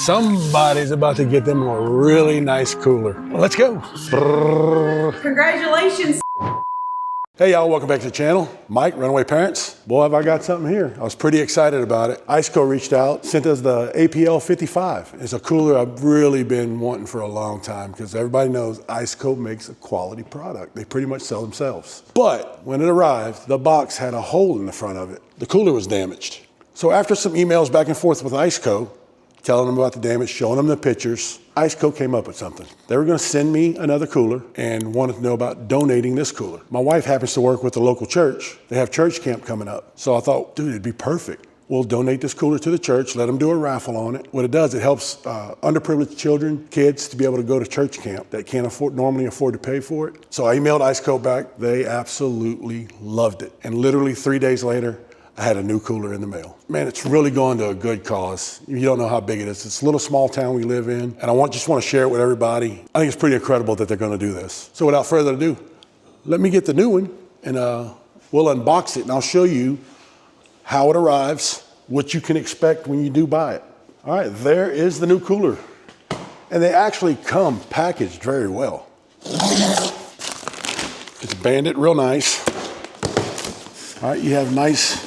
Somebody's about to get them a really nice cooler. Well, let's go. Congratulations. Hey y'all, welcome back to the channel. Mike, Runaway Parents. Boy, have I got something here. I was pretty excited about it. ICECO reached out, sent us the APL55. It's a cooler I've really been wanting for a long time because everybody knows ICECO makes a quality product. They pretty much sell themselves. But when it arrived, the box had a hole in the front of it. The cooler was damaged. So after some emails back and forth with ICECO, telling them about the damage, showing them the pictures, ICECO came up with something. They were gonna send me another cooler and wanted to know about donating this cooler. My wife happens to work with the local church. They have church camp coming up. So I thought, dude, it'd be perfect. We'll donate this cooler to the church, let them do a raffle on it. What it does, it helps underprivileged children, kids to be able to go to church camp that can't normally afford to pay for it. So I emailed ICECO back. They absolutely loved it. And literally 3 days later, I had a new cooler in the mail. Man, it's really going to a good cause. You don't know how big it is. It's a little small town we live in, and I just want to share it with everybody. I think it's pretty incredible that they're going to do this. So without further ado, let me get the new one, and we'll unbox it, and I'll show you how it arrives, what you can expect when you do buy it. All right, there is the new cooler. And they actually come packaged very well. It's banded real nice. All right, you have nice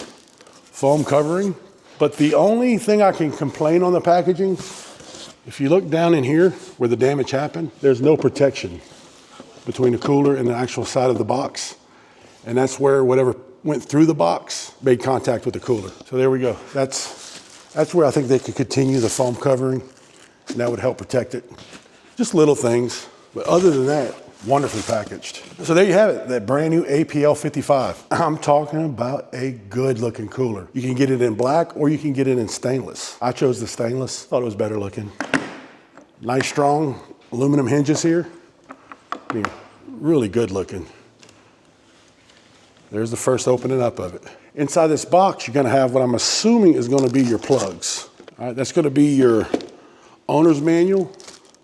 foam covering, but the only thing I can complain on the packaging, if you look down in here where the damage happened, there's no protection between the cooler and the actual side of the box. And that's where whatever went through the box made contact with the cooler. So there we go. That's where I think they could continue the foam covering, and that would help protect it. Just little things, but other than that, wonderfully packaged. So there you have it, that brand new APL55. I'm talking about a good looking cooler. You can get it in black or you can get it in stainless. I chose the stainless, thought it was better looking. Nice strong aluminum hinges here. I mean, really good looking. There's the first opening up of it. Inside this box, you're gonna have what I'm assuming is gonna be your plugs. All right, that's gonna be your owner's manual,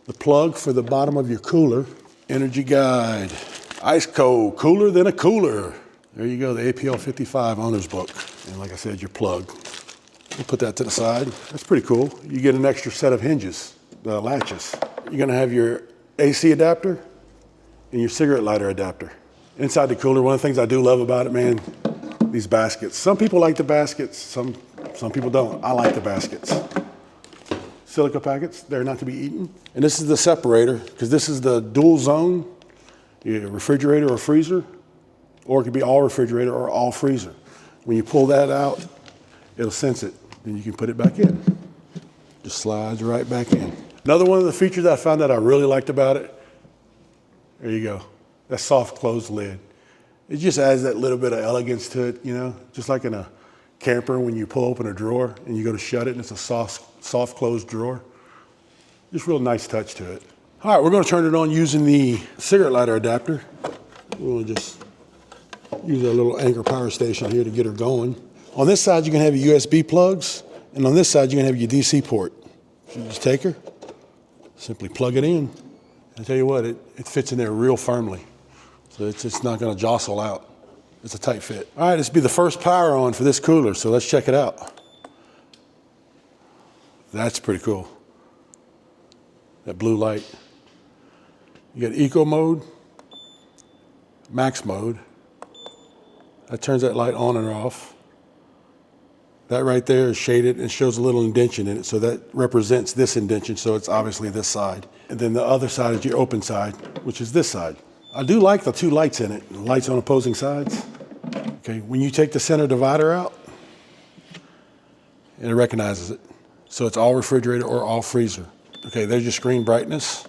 the plug for the bottom of your cooler, energy guide, ICECO, cooler than a cooler. There you go, the APL55 owner's book. And like I said, your plug. We'll put that to the side. That's pretty cool. You get an extra set of hinges, the latches. You're gonna have your AC adapter and your cigarette lighter adapter. Inside the cooler, one of the things I do love about it, man, these baskets. Some people like the baskets, some people don't. I like the baskets. Silica packets, they're not to be eaten. And this is the separator, because this is the dual zone, either refrigerator or freezer, or it could be all refrigerator or all freezer. When you pull that out, it'll sense it, then you can put it back in. Just slides right back in. Another one of the features I found that I really liked about it, there you go, that soft closed lid. It just adds that little bit of elegance to it, you know, just like in a camper when you pull open a drawer and you go to shut it and it's a soft closed drawer. Just real nice touch to it. All right, we're gonna turn it on using the cigarette lighter adapter. We'll just use a little Anchor power station here to get her going. On this side, you're gonna have your USB plugs, and on this side, you're gonna have your DC port. So you just take her, simply plug it in. I tell you what, it fits in there real firmly. So it's not gonna jostle out. It's a tight fit. All right, this will be the first power on for this cooler, so let's check it out. That's pretty cool. That blue light. You got eco mode, max mode. That turns that light on and off. That right there is shaded and shows a little indentation in it, so that represents this indentation, so it's obviously this side. And then the other side is your open side, which is this side. I do like the two lights in it, lights on opposing sides. Okay, when you take the center divider out, it recognizes it. So it's all refrigerator or all freezer. Okay, there's your screen brightness.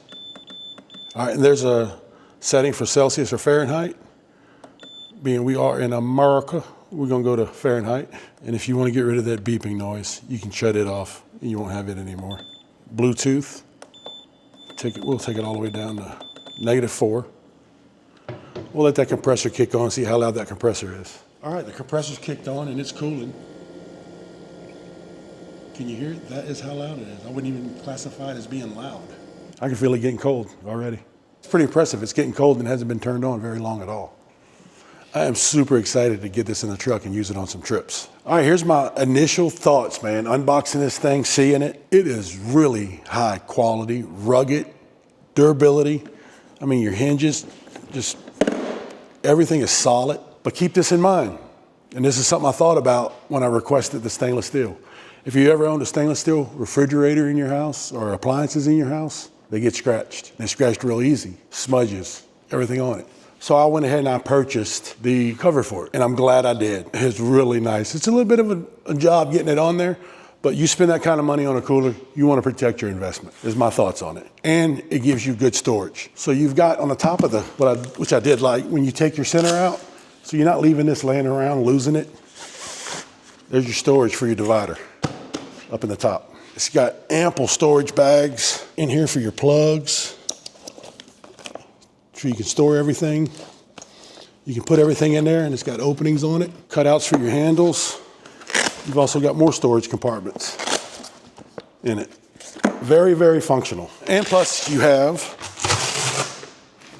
All right, and there's a setting for Celsius or Fahrenheit. Being we are in America, we're gonna go to Fahrenheit. And if you wanna get rid of that beeping noise, you can shut it off and you won't have it anymore. Bluetooth, we'll take it all the way down to -4. We'll let that compressor kick on, see how loud that compressor is. All right, the compressor's kicked on and it's cooling. Can you hear it? That is how loud it is. I wouldn't even classify it as being loud. I can feel it getting cold already. It's pretty impressive. It's getting cold and hasn't been turned on very long at all. I am super excited to get this in the truck and use it on some trips. All right, here's my initial thoughts, man. Unboxing this thing, seeing it. It is really high quality, rugged, durability. I mean, your hinges, just everything is solid. But keep this in mind, and this is something I thought about when I requested the stainless steel. If you ever owned a stainless steel refrigerator in your house or appliances in your house, they get scratched. They're scratched real easy, smudges, everything on it. So I went ahead and I purchased the cover for it, and I'm glad I did. It's really nice. It's a little bit of a job getting it on there, but you spend that kind of money on a cooler, you want to protect your investment, is my thoughts on it. And it gives you good storage. So you've got on the top of the, which I did like, when you take your center out, so you're not leaving this laying around, losing it. There's your storage for your divider up in the top. It's got ample storage bags in here for your plugs, so you can store everything. You can put everything in there, and it's got openings on it, cutouts for your handles. You've also got more storage compartments in it. Very, very functional. And plus you have,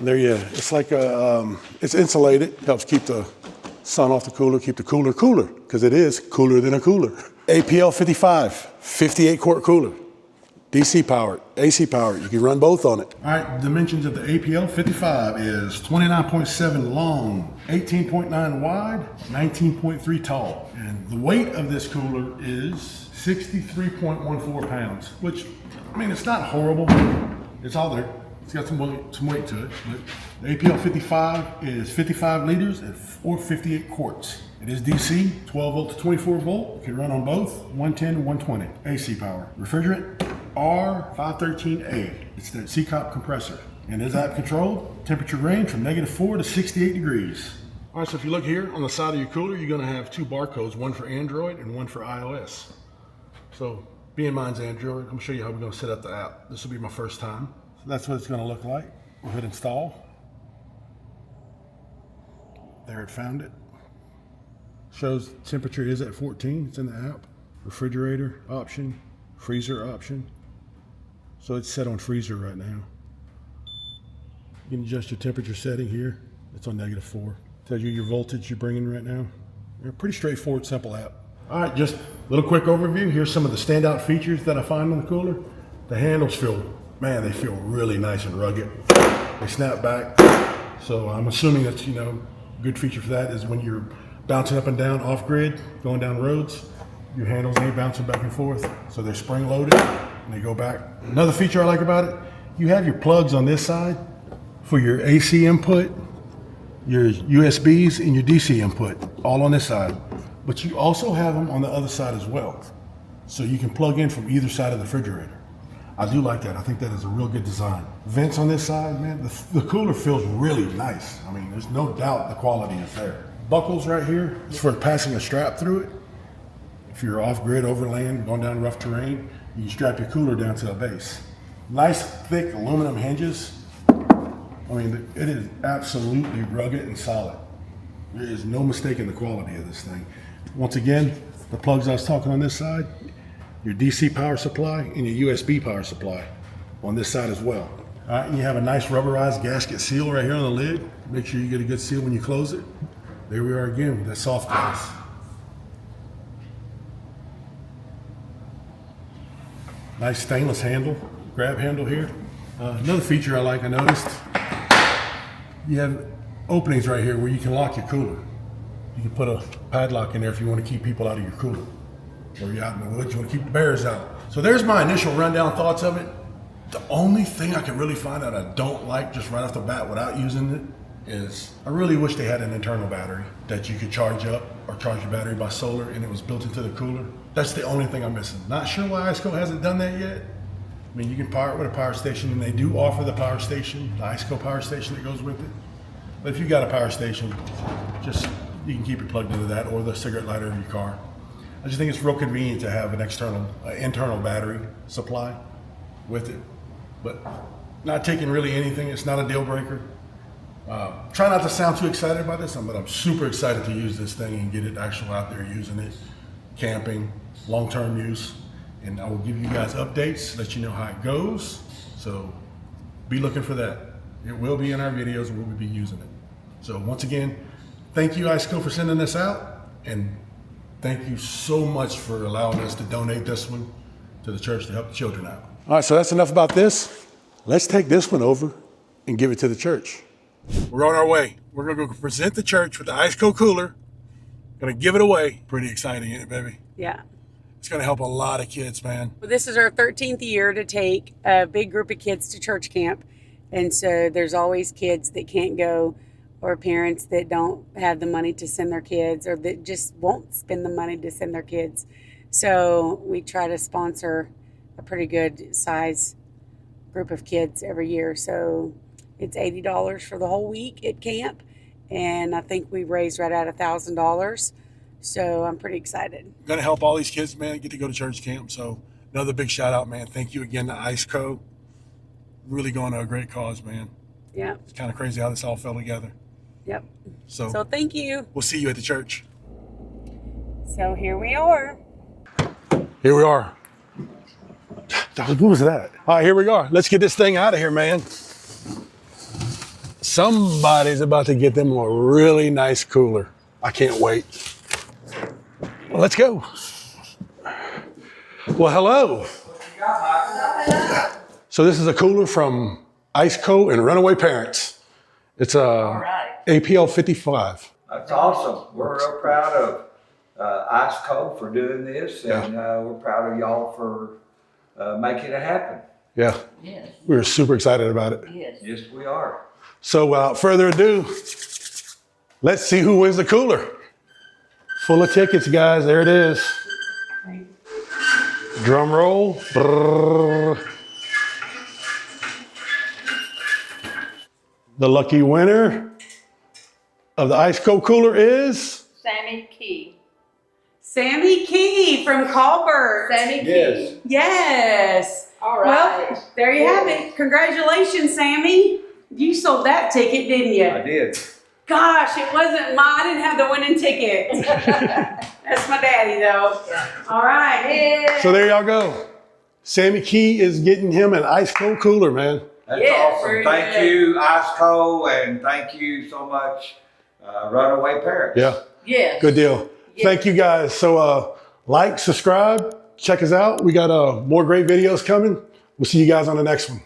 it's like it's insulated, helps keep the sun off the cooler, keep the cooler cooler, because it is cooler than a cooler. APL55, 58 quart cooler. DC powered, AC powered, you can run both on it. All right, dimensions of the APL55 is 29.7 long, 18.9 wide, 19.3 tall. And the weight of this cooler is 63.14 pounds, which, I mean, it's not horrible. It's all there. It's got some weight to it, but the APL55 is 55 liters or 58 quarts. It is DC, 12 volt to 24 volt. You can run on both, 110 and 120. AC power. Refrigerant, R513A. It's the CCOP compressor. And is app controlled. Temperature range from -4 to 68 degrees. All right, so if you look here on the side of your cooler, you're gonna have two barcodes, one for Android and one for iOS. So being mine's Android, I'm gonna show you how we're gonna set up the app. This will be my first time. So that's what it's gonna look like. We'll hit install. There, it found it. Shows temperature is at 14, it's in the app. Refrigerator option, freezer option. So it's set on freezer right now. You can adjust your temperature setting here. It's on -4. Tells you your voltage you're bringing right now. They're a pretty straightforward, simple app. All right, just a little quick overview. Here's some of the standout features that I find on the cooler. The handles feel, man, they feel really nice and rugged. They snap back. So I'm assuming that's, you know, good feature for that is when you're bouncing up and down off grid, going down roads, your handles ain't bouncing back and forth. So they're spring loaded and they go back. Another feature I like about it, you have your plugs on this side for your AC input, your USBs and your DC input, all on this side. But you also have them on the other side as well. So you can plug in from either side of the refrigerator. I do like that. I think that is a real good design. Vents on this side, man, the cooler feels really nice. I mean, there's no doubt the quality is there. Buckles right here, it's for passing a strap through it. If you're off-grid, overland, going down rough terrain, you can strap your cooler down to a base. Nice, thick aluminum hinges. I mean, it is absolutely rugged and solid. There is no mistaking the quality of this thing. Once again, the plugs I was talking on this side, your DC power supply and your USB power supply on this side as well. All right, and you have a nice rubberized gasket seal right here on the lid. Make sure you get a good seal when you close it. There we are again with that soft close. Nice stainless handle, grab handle here. Another feature I like, I noticed, you have openings right here where you can lock your cooler. You can put a padlock in there if you want to keep people out of your cooler. Or you're out in the woods, you want to keep the bears out. So there's my initial rundown thoughts of it. The only thing I can really find that I don't like just right off the bat without using it is I really wish they had an internal battery that you could charge up or charge your battery by solar and it was built into the cooler. That's the only thing I'm missing. Not sure why ICECO hasn't done that yet. I mean, you can power it with a power station and they do offer the power station, the ICECO power station that goes with it. But if you've got a power station, just you can keep it plugged into that or the cigarette lighter in your car. I just think it's real convenient to have an internal battery supply with it. But not taking really anything, it's not a deal breaker. Try not to sound too excited about this, but I'm super excited to use this thing and get it actually out there using it, camping, long-term use. And I will give you guys updates, let you know how it goes. So be looking for that. It will be in our videos and we'll be using it. So once again, Thank you, ICECO, for sending this out. And thank you so much for allowing us to donate this one to the church to help the children out. All right, so that's enough about this. Let's take this one over and give it to the church. We're on our way. We're gonna go present the church with the ICECO cooler. Gonna give it away. Pretty exciting, isn't it, baby? Yeah. It's gonna help a lot of kids, man. Well, this is our 13th year to take a big group of kids to church camp. And so there's always kids that can't go, or parents that don't have the money to send their kids, or that just won't spend the money to send their kids. So we try to sponsor a pretty good size group of kids every year. So it's $80 for the whole week at camp. And I think we raised right at $1,000. So I'm pretty excited. Gonna help all these kids, man, get to go to church camp. So another big shout out, man. Thank you again to ICECO. Really going to a great cause, man. Yeah. It's kind of crazy how this all fell together. Yep. So thank you. We'll see you at the church. So here we are. Here we are. What was that? All right, here we are. Let's get this thing out of here, man. Somebody's about to get them a really nice cooler. I can't wait. Well, let's go. Well, hello. So this is a cooler from ICECO and Runaway Parents. It's a APL55. That's awesome. We're real proud of ICECO for doing this, and we're proud of y'all for making it happen. Yeah. Yes. We were super excited about it. Yes. Yes, we are. So without further ado, let's see who wins the cooler. Full of tickets, guys. There it is. Drum roll. Brrr. The lucky winner of the ICECO cooler is Sammy Key. Sammy Key from Colbert. Sammy Yes. Key. Yes. All right. Well, there you have it. Congratulations, Sammy. You sold that ticket, didn't you? I did. Gosh, it wasn't mine. I didn't have the winning ticket. That's my daddy, though. All right. Yeah. So there y'all go. Sammy Key is getting him an ICECO cooler, man. That's Yeah, awesome. very Thank good. you, ICECO, and thank you so much, Runaway Parents. Yeah, Yes. good deal. Thank you guys. So like, subscribe, check us out. We got more great videos coming. We'll see you guys on the next one.